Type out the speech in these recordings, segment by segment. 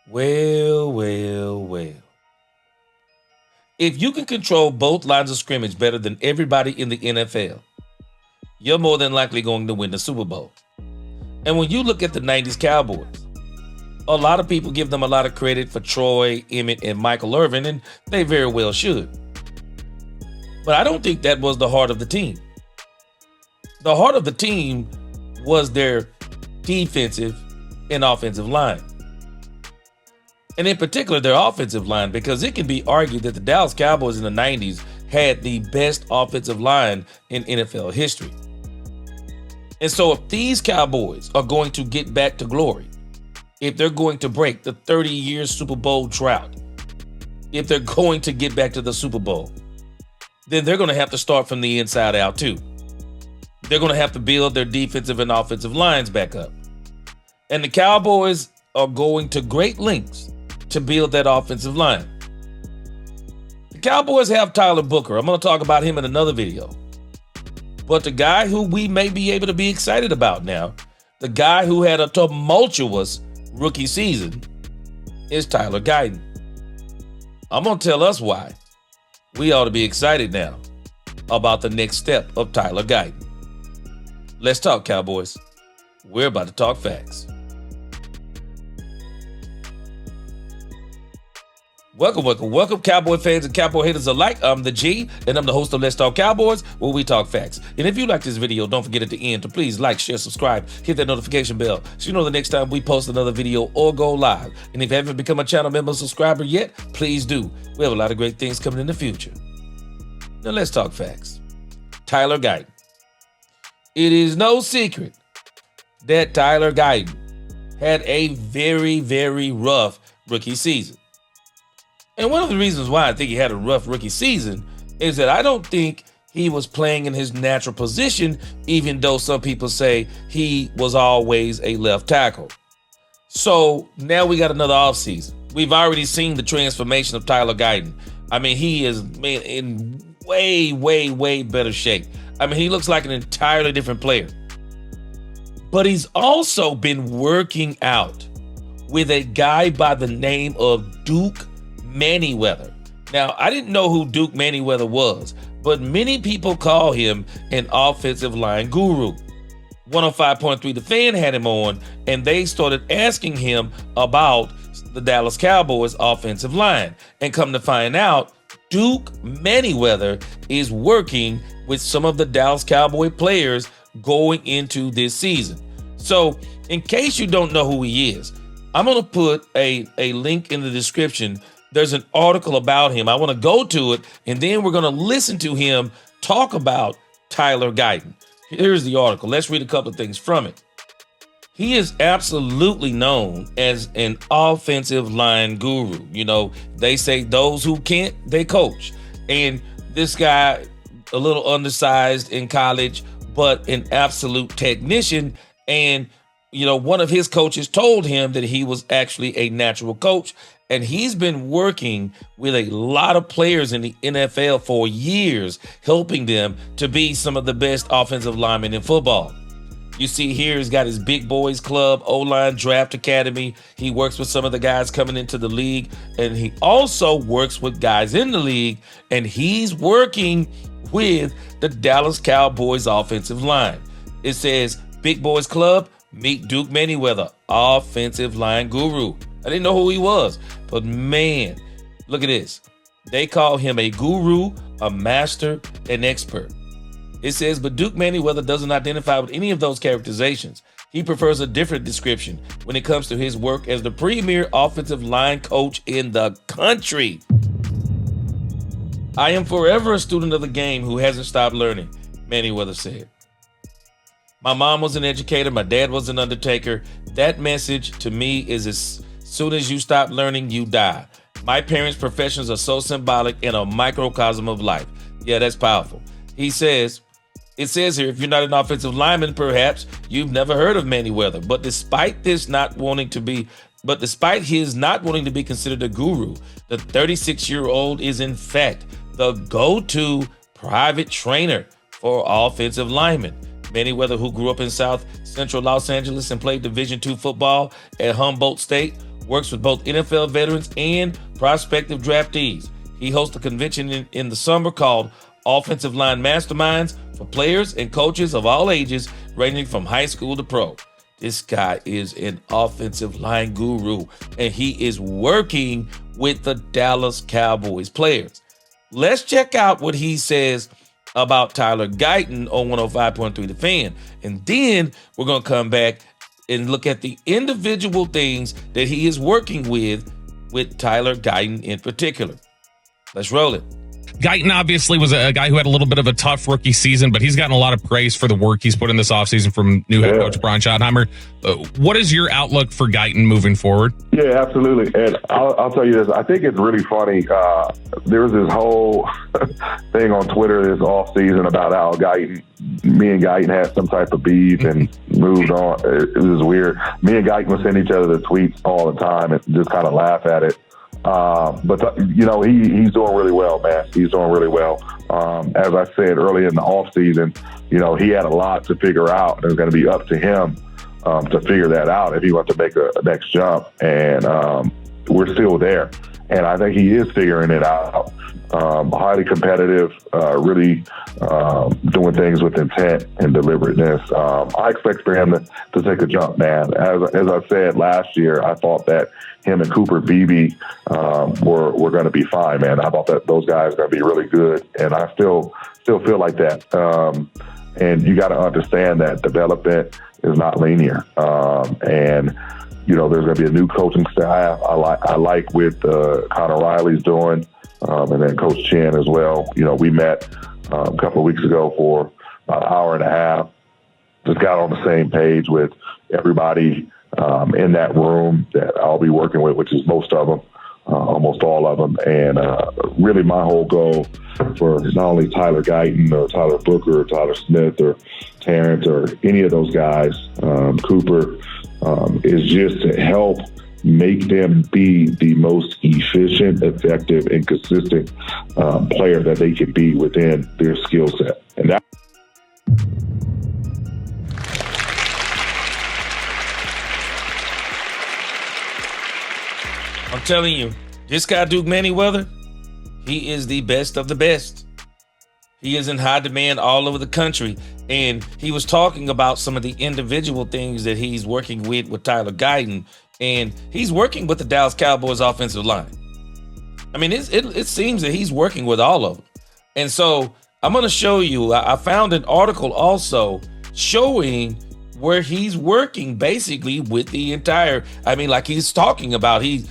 Well, well, well. If you can control both lines of scrimmage better than everybody in the NFL, you're more than likely going to win the Super Bowl. And when you look at the 90s Cowboys, a lot of people give them a lot of credit for Troy, Emmett, and Michael Irvin, and they very well should. But I don't think that was the heart of the team. The heart of the team was their defensive and offensive line. And in particular, their offensive line, because it can be argued that the Dallas Cowboys in the 90s had the best offensive line in NFL history. And so if these Cowboys are going to get back to glory, if they're going to break the 30-year Super Bowl drought, if they're going to get back to the Super Bowl, then they're going to have to start from the inside out too. They're going to have to build their defensive and offensive lines back up. And the Cowboys are going to great lengths to build that offensive line. The Cowboys have Tyler Booker. I'm going to talk about him in another video. But the guy who we may be able to be excited about now, the guy who had a tumultuous rookie season, is Tyler Guyton. I'm going to tell us why we ought to be excited now about the next step of Tyler Guyton. Let's talk, Cowboys. We're about to talk facts. Welcome, Cowboy fans and Cowboy haters alike. I'm the G, and I'm the host of Let's Talk Cowboys, where we talk facts. And if you like this video, don't forget at the end to please like, share, subscribe, hit that notification bell so you know the next time we post another video or go live. And if you haven't become a channel member or subscriber yet, please do. We have a lot of great things coming in the future. Now let's talk facts. Tyler Guyton. It is no secret that Tyler Guyton had a very, very rough rookie season. And one of the reasons why I think he had a rough rookie season is that I don't think he was playing in his natural position, even though some people say he was always a left tackle. So now we got another offseason. We've already seen the transformation of Tyler Guyton. I mean, he is in way, way, way better shape. I mean, he looks like an entirely different player. But he's also been working out with a guy by the name of Duke Manyweather. Now, I didn't know who Duke Manyweather was, but many people call him an offensive line guru. 105.3 The Fan had him on, and they started asking him about the Dallas Cowboys offensive line. And come to find out, Duke Manyweather is working with some of the Dallas Cowboy players going into this season. So, in case you don't know who he is, I'm going to put a link in the description. There's an article about him. I want to go to it, and then we're going to listen to him talk about Tyler Guyton. Here's the article. Let's read a couple of things from it. He is absolutely known as an offensive line guru. You know, they say those who can't, they coach. And this guy, a little undersized in college, but an absolute technician. And, you know, one of his coaches told him that he was actually a natural coach. And he's been working with a lot of players in the NFL for years, helping them to be some of the best offensive linemen in football. You see here, he's got his Big Boys Club, Oline Draft Academy. He works with some of the guys coming into the league, and he also works with guys in the league, and he's working with the Dallas Cowboys offensive line. It says, Big Boys Club, meet Duke Manyweather, offensive line guru. I didn't know who he was, but man, look at this. They call him a guru, a master, an expert. It says, but Duke Manyweather doesn't identify with any of those characterizations. He prefers a different description when it comes to his work as the premier offensive line coach in the country. I am forever a student of the game who hasn't stopped learning, Manyweather said. My mom was an educator. My dad was an undertaker. That message to me is as soon as you stop learning, you die. My parents' professions are so symbolic and a microcosm of life. Yeah, that's powerful. He says, it says here, if you're not an offensive lineman, perhaps you've never heard of Manyweather. But despite his not wanting to be considered a guru, the 36-year-old is in fact the go-to private trainer for offensive linemen. Manyweather, who grew up in South Central Los Angeles and played Division II football at Humboldt State, works with both NFL veterans and prospective draftees. He hosts a convention in the summer called Offensive Line Masterminds for players and coaches of all ages, ranging from high school to pro. This guy is an offensive line guru, and he is working with the Dallas Cowboys players. Let's check out what he says about Tyler Guyton on 105.3 The Fan. And then we're going to come back and look at the individual things that he is working with Tyler Guyton in particular. Let's roll it. Guyton obviously was a guy who had a little bit of a tough rookie season, but he's gotten a lot of praise for the work he's put in this offseason from new head coach Brian Schottenheimer. What is your outlook for Guyton moving forward? Yeah, absolutely. And I'll tell you this. I think it's really funny. There was this whole thing on Twitter this offseason about how me and Guyton had some type of beef and moved on. It was weird. Me and Guyton would send each other the tweets all the time and just kind of laugh at it. But he's doing really well, man. He's doing really well. As I said earlier in the offseason, he had a lot to figure out. It was going to be up to him to figure that out if he wants to make a next jump. And we're still there. And I think he is figuring it out. Highly competitive, really doing things with intent and deliberateness. I expect for him to take a jump, man. As I said last year, I thought that him and Cooper Beebe were going to be fine, man. I thought that those guys are going to be really good, and I still feel like that. And you got to understand that development is not linear. And there's going to be a new coaching staff. I like what Connor Riley's doing, and then Coach Chen as well. We met a couple of weeks ago for about an hour and a half. Just got on the same page with everybody in that room that I'll be working with, which is most of them, almost all of them. And really my whole goal for not only Tyler Guyton or Tyler Booker or Tyler Smith or Terrence or any of those guys, Cooper, is just to help make them be the most efficient, effective, and consistent player that they can be within their skill set. And that. I'm telling you, this guy, Duke Manyweather, he is the best of the best. He is in high demand all over the country. And he was talking about some of the individual things that he's working with Tyler Guyton. And he's working with the Dallas Cowboys offensive line. I mean, it seems that he's working with all of them. And so I'm going to show you, I found an article also showing where he's working basically with the entire, like he's talking about, he's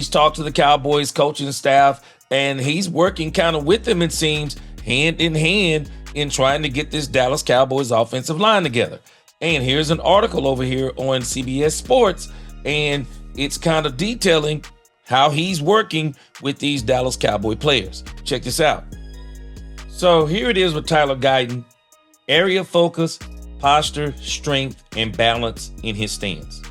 talked to the Cowboys coaching staff, and he's working kind of with them, it seems, hand in hand in trying to get this Dallas Cowboys offensive line together. And here's an article over here on CBS Sports, and it's kind of detailing how he's working with these Dallas Cowboy players. Check this out. So here it is with Tyler Guyton: area focus, posture, strength, and balance in his stance.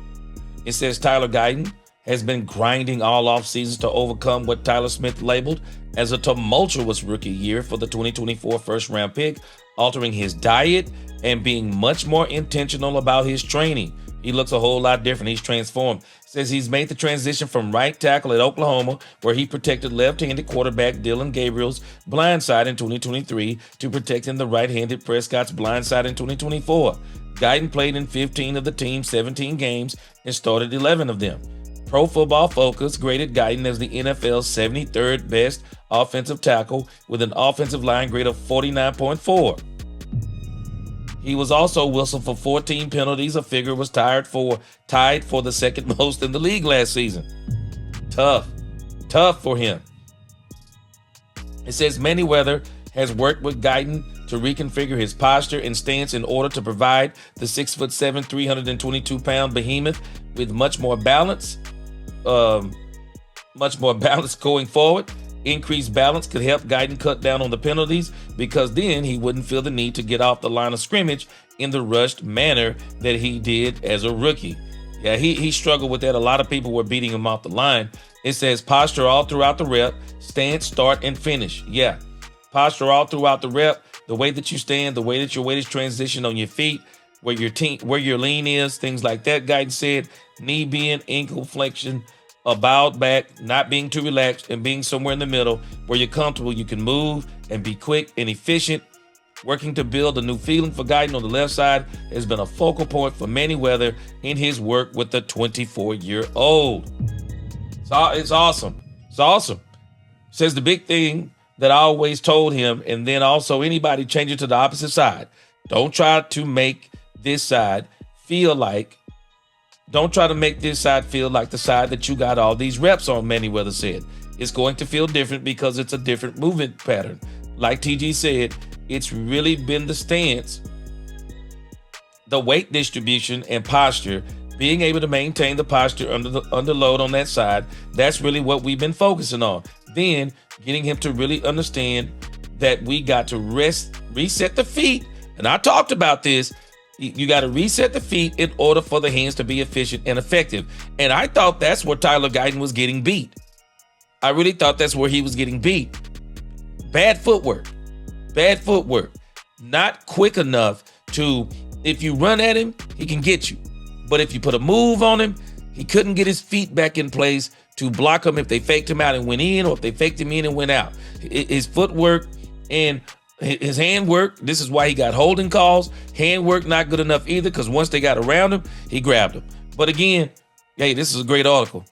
It says Tyler Guyton has been grinding all off seasons to overcome what Tyler Smith labeled as a tumultuous rookie year for the 2024 first-round pick, altering his diet and being much more intentional about his training. He looks a whole lot different. He's transformed. Says he's made the transition from right tackle at Oklahoma, where he protected left-handed quarterback Dylan Gabriel's blind side in 2023, to protecting the right-handed Prescott's blind side in 2024. Guyton played in 15 of the team's 17 games and started 11 of them. Pro Football Focus graded Guyton as the NFL's 73rd best offensive tackle with an offensive line grade of 49.4. He was also whistled for 14 penalties, a figure was tied for the second most in the league last season. Tough for him. It says Manyweather has worked with Guyton to reconfigure his posture and stance in order to provide the 6'7", 322-pound behemoth with much more balance going forward. Increased balance could help Guyton cut down on the penalties, because then he wouldn't feel the need to get off the line of scrimmage in the rushed manner that he did as a rookie. Yeah, he struggled with that. A lot of people were beating him off the line. It says posture all throughout the rep, stance, start, and finish. Yeah, posture all throughout the rep, the way that you stand, the way that your weight is transitioned on your feet, where your lean is, things like that, Guyton said. knee bend, ankle flexion, a bowed back, not being too relaxed, and being somewhere in the middle where you're comfortable. You can move and be quick and efficient. Working to build a new feeling for Guyton on the left side has been a focal point for Manyweather in his work with the 24-year-old. So it's awesome. It's awesome. Says the big thing that I always told him, and then also anybody change it to the opposite side. Don't try to make this side feel like the side that you got all these reps on, Manyweather said. It's going to feel different because it's a different movement pattern. Like TG said, it's really been the stance, the weight distribution, and posture, being able to maintain the posture under load on that side. That's really what we've been focusing on. Then getting him to really understand that we got to reset the feet. And I talked about this. You got to reset the feet in order for the hands to be efficient and effective. And I thought that's where Tyler Guyton was getting beat. I really thought that's where he was getting beat. Bad footwork. Not quick enough to, if you run at him, he can get you. But if you put a move on him, he couldn't get his feet back in place to block him if they faked him out and went in, or if they faked him in and went out. His footwork and his hand work, this is why he got holding calls. Hand work not good enough either, because once they got around him, he grabbed him. But again, hey, this is a great article.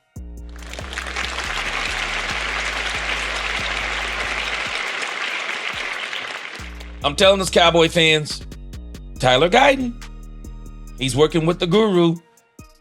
I'm telling us, Cowboy fans, Tyler Guyton, he's working with the guru.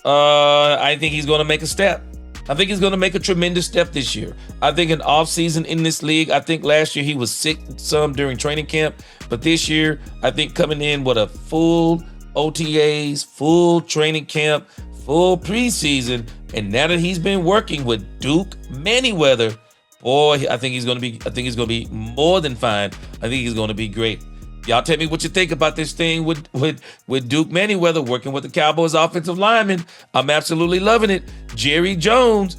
I think he's going to make a step. I think he's going to make a tremendous step this year. I think an offseason in this league, I think last year he was sick some during training camp, but this year, I think coming in with a full OTAs, full training camp, full preseason, and now that he's been working with Duke Manyweather, boy, I think he's going to be more than fine. I think he's going to be great. Y'all tell me what you think about this thing with Duke Manyweather working with the Cowboys offensive lineman. I'm absolutely loving it. Jerry Jones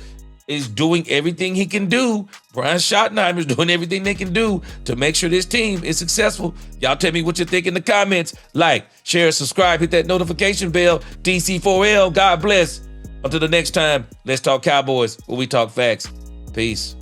is doing everything he can do. Brian Schottenheimer is doing everything they can do to make sure this team is successful. Y'all tell me what you think in the comments. Like, share, subscribe, hit that notification bell. DC4L, God bless. Until the next time, let's talk Cowboys, where we talk facts. Peace.